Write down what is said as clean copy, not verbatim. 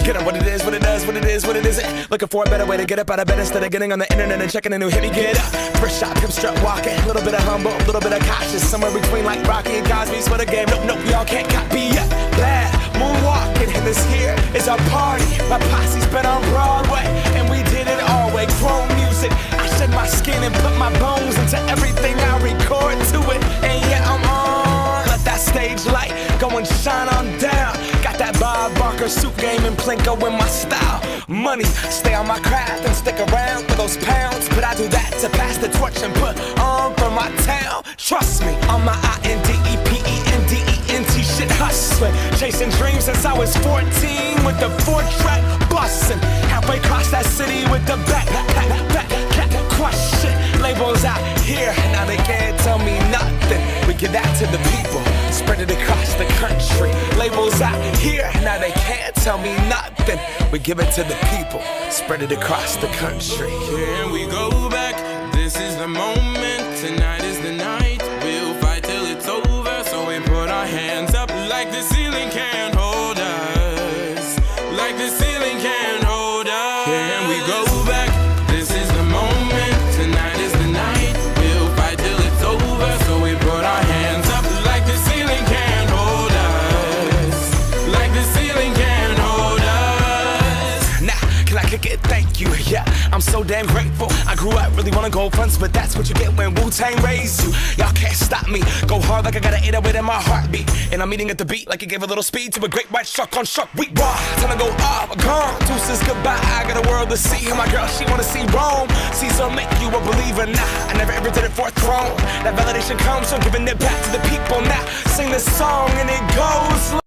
Get up what it is, what it does, what it is, what it isn't. Looking for a better way to get up out of bed instead of getting on the internet and checking a new hit. Me get up, first shot, pimp strut walking. A little bit of humble, a little bit of cautious. Somewhere between like Rocky and Cosby's for the game. Nope, nope, y'all can't copy yet. Bad moonwalking, and this here is our party. My posse's been on Broadway, and we did it all way. Grown music, I shed my skin and put my bones into everything I record to it. And yeah, I'm on. Let that stage light go and shine on down. Got that Bob Barker suit game and Plinko in my style. Money, stay on my craft and stick around for those pounds. But I do that to pass the torch and put on for my town. Trust me, on my INDEPENDENT shit hustling. Chasing dreams since I was 14 with the 4-track bustin'. Halfway across that city with the back crush shit. Labels out here, now they can't tell me nothing. We give that to the people, spread it across the country. Labels out here, now they can't tell me nothing. We give it to the people, spread it across the country. Here we go back, this is the moment, tonight is the night. We'll fight till it's over, so we put our hands up like the ceiling can't hold us. Like the ceiling can't hold us. Here we go back, this is the moment, tonight is the night. We'll fight till it's over, so we put our hands up like the ceiling can't hold us. Like the ceiling can't hold us. Now, can I kick it? Thank you, yeah, I'm so damn grateful. I grew up really wanna go fronts, but that's what you get when Wu-Tang raised you. Y'all can't stop me, go hard like I got an 808 in my heartbeat. And I'm eating at the beat like it gave a little speed to a great white shark on shark week. Raw, time to go off, gone, deuces goodbye. I got a world to see, and my girl, she wanna see Rome. Caesar make you a believer, nah, I never ever did it for a throne. That validation comes from giving it back to the people. Now, sing this song and it goes